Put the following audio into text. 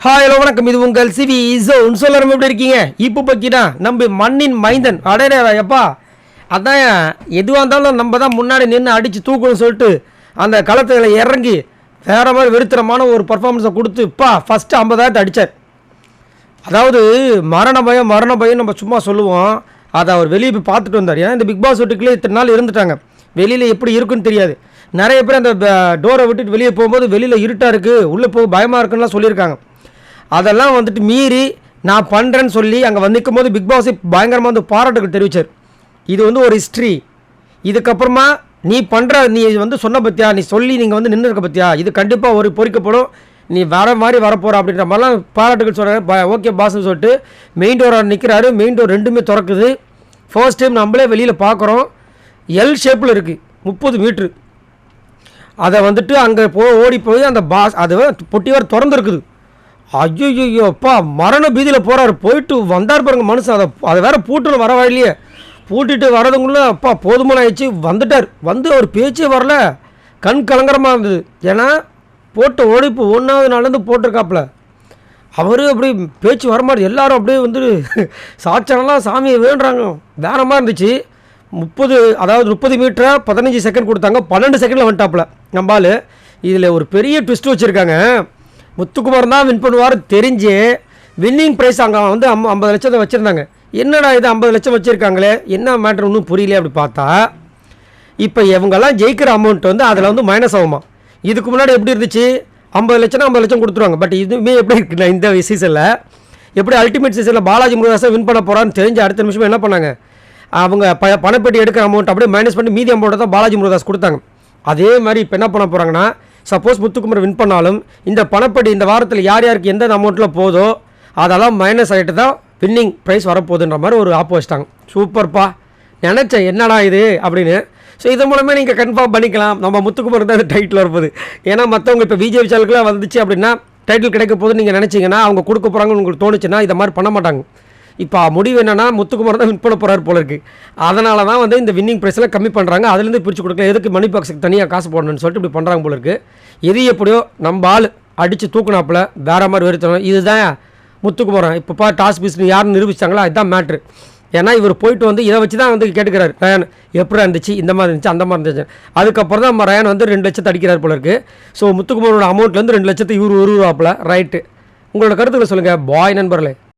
Hi hello வணக்கம். இது உங்கள் சிவி ஜோன். சொல்லணும் எப்படி இருக்கீங்க? இப்போ பற்றினா நம்ம மண்ணின் மைந்தன் அடையா எப்பா அதான் எதுவாக இருந்தாலும் நம்ம தான் முன்னாடி நின்று அடித்து தூக்கணும்னு சொல்லிட்டு அந்த களத்தில் இறங்கி வேறு மாதிரி வெறுத்தரமான ஒரு பர்ஃபார்மன்ஸை கொடுத்து இப்போ ஃபஸ்ட்டு 50,000 அடித்தார். அதாவது மரண பயம் நம்ம சும்மா சொல்லுவோம். அதை அவர் வெளியே போய் பார்த்துட்டு வந்தார். ஏன்னா இந்த பிக் பாஸ் வீட்டுக்குள்ளே இத்தனை நாள் இருந்துட்டாங்க. வெளியில் எப்படி இருக்குன்னு தெரியாது. நிறைய பேர் அந்த டோரை விட்டுட்டு வெளியே போகும்போது வெளியில் இருட்டாக இருக்குது, உள்ளே போக பயமாக இருக்குன்னுலாம் சொல்லியிருக்காங்க. அதெல்லாம் வந்துட்டு மீறி நான் பண்ணுறேன்னு சொல்லி அங்கே வந்து நிற்கும் போது பிக் பாஸை பயங்கரமாக வந்து பாராட்டுகள் தெரிவித்தார். இது வந்து ஒரு ஹிஸ்ட்ரி. இதுக்கப்புறமா நீ பண்ணுற நீ வந்து சொன்ன பற்றியா, நீ சொல்லி நீங்கள் வந்து நின்று இருக்க பற்றியா, இது கண்டிப்பாக ஒரு பொறிக்கப்படும், நீ வர மாதிரி வரப்போகிற அப்படின்ற மாதிரிலாம் பாராட்டுகள் சொல்கிறார். ஓகே பாஸ்ன்னு சொல்லிட்டு மெயின் டோர் நிற்கிறாரு. மெயின் டோர் ரெண்டுமே திறக்குது. ஃபர்ஸ்ட் டைம் நம்மளே வெளியில் பார்க்குறோம். எல் ஷேப்பில் இருக்குது, 30 மீட்ரு. அதை வந்துட்டு அங்கே ஓடி போய் அந்த அது பொட்டி வேறு திறந்துருக்குது. ஐயோ அப்பா மரண பீதியில் போகிறாரு. போயிட்டு வந்தார் பாருங்க மனுஷன். அதை வேறு பூட்டுன்னு வர வழியிலையே பூட்டிட்டு வரதுக்குள்ளே அப்பா போதுமான ஆயிடுச்சு. வந்துட்டார். வந்து அவர் பேச்சே வரல. கண் கலங்கரமாக இருந்தது. ஏன்னா போட்ட ஓடிப்பு 1வது நாள்லேருந்து போட்டிருக்காப்புல. அவரு அப்படி பேச்சு வரமாட்டேது. எல்லாரும் அப்படியே வந்து சாட்சனெல்லாம் சாமியை வேண்டுறாங்க. வேறமாக இருந்துச்சு. 30 மீட்டரை 15 செகண்ட் கொடுத்தாங்க. 12 செகண்டில் வந்துட்டாப்புல நம்பால். இதில் ஒரு பெரிய ட்விஸ்ட் வச்சுருக்காங்க. முத்துக்குமார் தான் வின் பண்ணுவார் தெரிஞ்சு வின்னிங் ப்ரைஸ் அங்கே வந்து 50 லட்சத்தை வச்சுருந்தாங்க. என்னடா இது 50 லட்சம் வச்சுருக்காங்களே, என்ன மேட்ரு ஒன்றும் புரியல. அப்படி பார்த்தா இப்போ இவங்கெல்லாம் ஜெயிக்கிற அமௌண்ட் வந்து அதில் வந்து மைனஸ் ஆகுமா. இதுக்கு முன்னாடி எப்படி இருந்துச்சு, 50 லட்சம்னா 50 லட்சம் கொடுத்துருவாங்க. பட் இதுவுமே எப்படி இருக்குல்ல இந்த சீசனில், எப்படி அல்டிமேட் சீசனில் பாலாஜி முருகதாஸை வின் பண்ண போகிறான்னு தெரிஞ்சு அடுத்த நிமிஷம் என்ன பண்ணாங்க, அவங்க பணப்பெட்டி எடுக்கிற அமௌண்ட் அப்படியே மைனஸ் பண்ணி மீதி அமௌண்ட்டை தான் பாலாஜி முருகதாஸ் கொடுத்தாங்க. அதே மாதிரி இப்போ என்ன பண்ண போகிறாங்கன்னா, சப்போஸ் முத்துக்குமார் வின் பண்ணாலும் இந்த பணப்படி இந்த வாரத்தில் யார் யாருக்கு எந்த அமௌண்ட்டில் போதோ அதெல்லாம் மைனஸ் ஆகிட்டு தான் வின்னிங் ப்ரைஸ் வரப்போகுதுன்ற மாதிரி ஒரு ஆப் வச்சிட்டாங்க. சூப்பர்ப்பா, நினச்சேன் என்னடா இது அப்படின்னு. ஸோ இதன் மூலமே நீங்கள் கன்ஃபார்ம் பண்ணிக்கலாம் நம்ம முத்துக்குமார் தான் அந்த டைட்டில் வரப்போகுது. ஏன்னா மற்றவங்க இப்போ விஜய் சேனலுக்குலாம் வந்துச்சு அப்படின்னா டைட்டில் கிடைக்க போகுதுன்னு நீங்கள் நினச்சிங்கன்னா, அவங்க கொடுக்க போகிறாங்கன்னு உங்களுக்கு தோணுச்சுன்னா இதை மாதிரி பண்ண மாட்டாங்க. இப்போ முடிவு என்னென்னா முத்துக்குமார் தான் வின் பண்ண போகிறார் போல இருக்குது. அதனால தான் வந்து இந்த வின்னிங் ப்ரைஸில் கம்மி பண்ணுறாங்க. அதுலேருந்து பிரித்து கொடுக்கல, எதுக்கு மணி பாக்ஸுக்கு தனியாக காசு போடணும்னு சொல்லிட்டு இப்படி பண்ணுறாங்க போல இருக்குது. எது எப்படியோ நம்ம ஆள் அடித்து தூக்குனாப்பில் வேறு மாதிரி வெறுத்தணும். இதுதான் முத்துக்குமார் இப்போப்பா டாஸ் பீஸ்னு யாருன்னு நிரூபிச்சிட்டாங்களா, இதுதான் மேட்ரு. ஏன்னா இவர் போயிட்டு வந்து இதை வச்சு தான் வந்து கேட்டுக்கிறார். ரயான் எப்படி இருந்துச்சு, இந்த மாதிரி இருந்துச்சு, அந்த மாதிரி இருந்துச்சு. அதுக்கப்புறம் தான் நம்ம ரயான் வந்து 2 லட்சத்தை அடிக்கிறார் போல இருக்குது. ஸோ முத்துக்குமாரோட அமௌண்ட்லேருந்து 2 லட்சத்தை இவர் உருவாப்பில் ரைட்டு. உங்களோட கருத்துக்களை சொல்லுங்கள் பாய் நண்பர்களே.